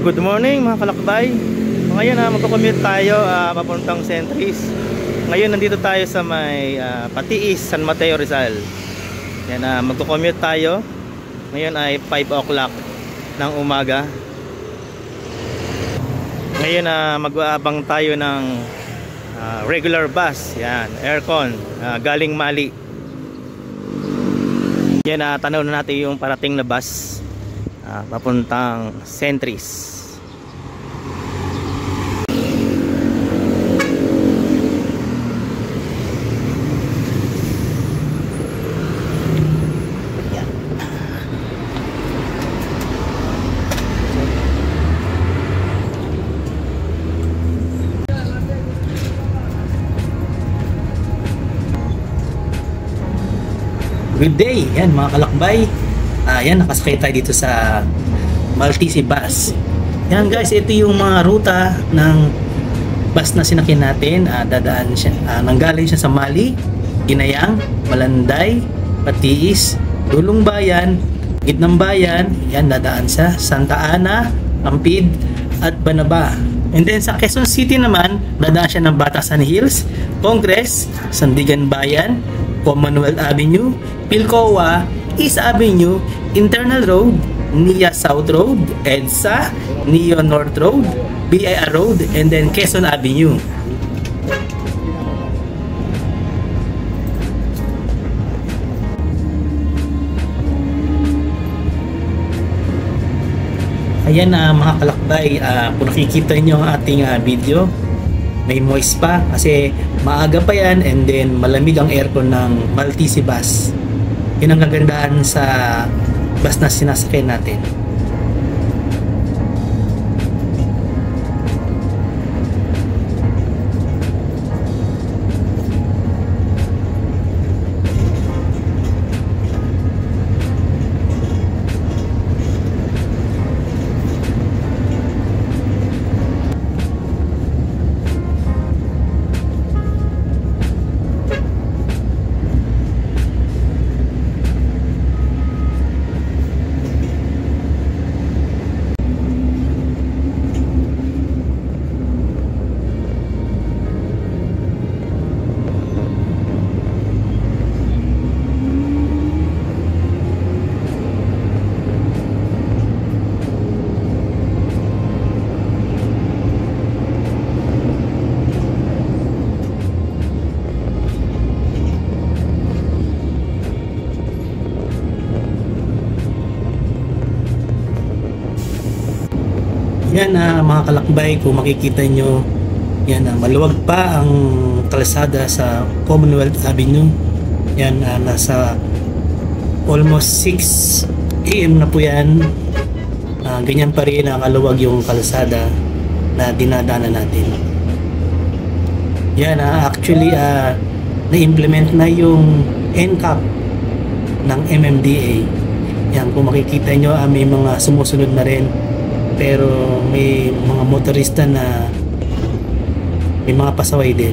Good morning mga kalakbay. Ngayon magko-commute tayo papuntang Centris. Ngayon nandito tayo sa may Patiis, San Mateo, Rizal. Yan, magko-commute tayo. Ngayon ay 5 o'clock ng umaga. Ngayon mag-aabang tayo ng regular bus. Yan, aircon, galing Mali. Yan, tanaw na natin yung parating na bus papuntang Centris. Good day, yan mga kalakbay. Yan, nakasakay tayo dito sa Maltese bus. Yan guys, ito yung mga ruta ng bus na sinakyan natin. Dadaan siya, nanggaling siya sa Mali, Ginayang, Malanday, Patiis, Dulong Bayan, Gitnang Bayan. Yan, dadaan sa Santa Ana, Ampid at Banaba. And then sa Quezon City naman, dadaan siya ng Batasan Hills, Congress, Sandigan Bayan, Commonwealth Avenue, Pilcoa, East Avenue, Internal Road, NIA South Road, EDSA, NIO North Road, BIR Road, and then Quezon Avenue. Ayan mga kalakbay, kung nakikita nyo ang ating video, may moist pa kasi maaga pa yan, and then malamig ang aircon ng Maltese bus. Yun ang kagandahan sa bus na sinasakyan natin. Yan mga kalakbay, kung makikita nyo, yan maluwag pa ang kalsada sa Commonwealth Avenue. Yan nasa almost 6 AM na po yan. Ganyan pa rin kaluwag yung kalsada na dinadaanan natin. Yan actually na-implement na yung NCAP ng MMDA. Yan, kung makikita nyo, may mga sumusunod na rin. Pero may mga motorista na may mga pasaway din.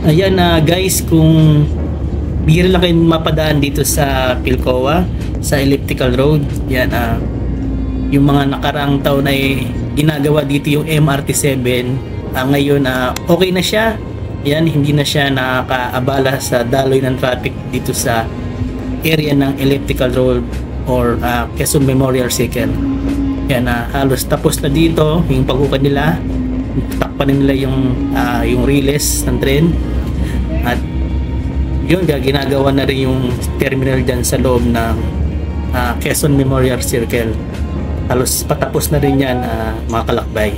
Ayan guys, kung bihira lang kayo mapadaan dito sa Pilcoa, sa Elliptical Road, yan yung mga nakaraang taon ay ginagawa dito yung MRT7. Ngayon okay na siya. Yan, hindi na siya nakakaabala sa daloy ng traffic dito sa area ng Elliptical Road or Quezon Memorial Circle. Yan, halos tapos na dito yung pag-ukad nila. Takpan nila yung riles ng tren. At yun, ginagawa na rin yung terminal dyan sa loob ng Quezon Memorial Circle. Halos patapos na rin yan, mga kalakbay.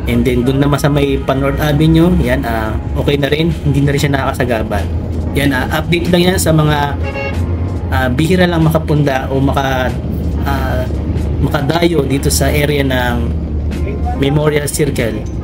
And then dun naman sa may Pan-North Avenue, yan, okay na rin, hindi na rin siya nakakasagabal. Yan, update lang yan sa mga bihira lang makapunda o makadayo dito sa area ng Memorial Circle.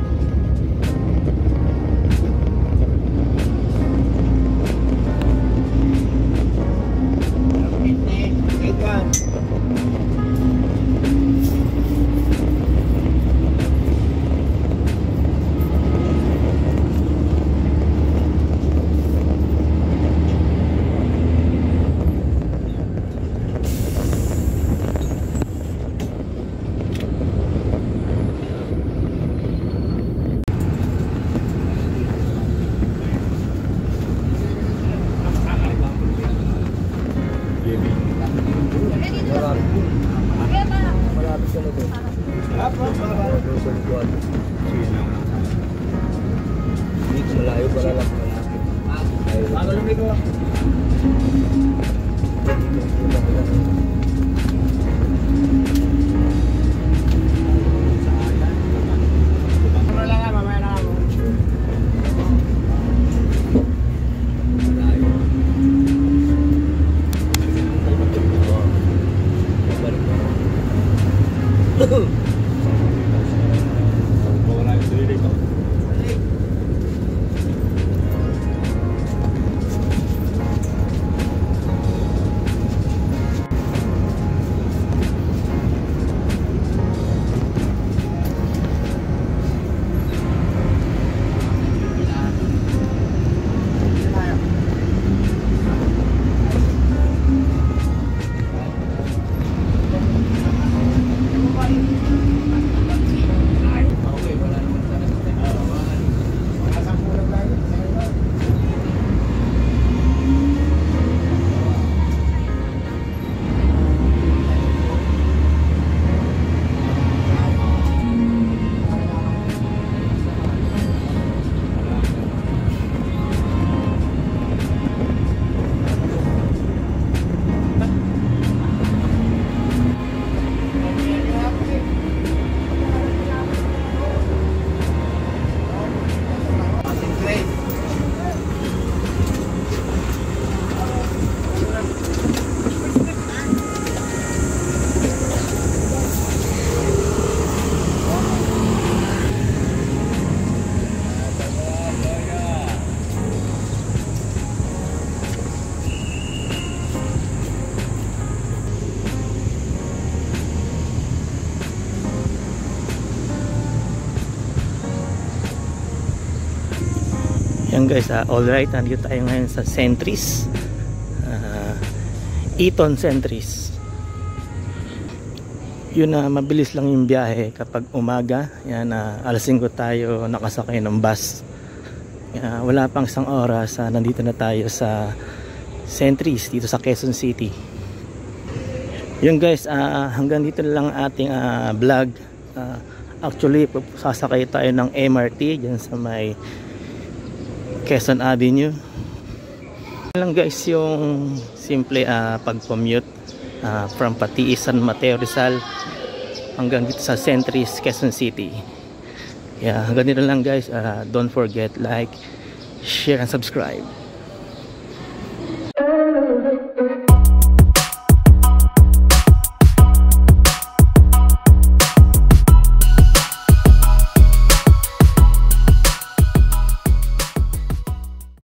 Malayo pala lang. Yan guys, alright, nandito tayo ngayon sa Sentries, Eton Sentries. Yun mabilis lang yung biyahe kapag umaga. Yan, alas 5 tayo nakasakay ng bus. Wala pang isang oras, nandito na tayo sa Sentries dito sa Quezon City. Yun guys, hanggang dito na lang ating vlog. Actually sasakay tayo ng MRT dyan sa may Quezon Avenue. Lang guys yung simple pag-commute from Patiis, San Mateo, Rizal hanggang dito sa Sentries, Quezon City. Hanggang dito lang guys. Don't forget like, share and subscribe.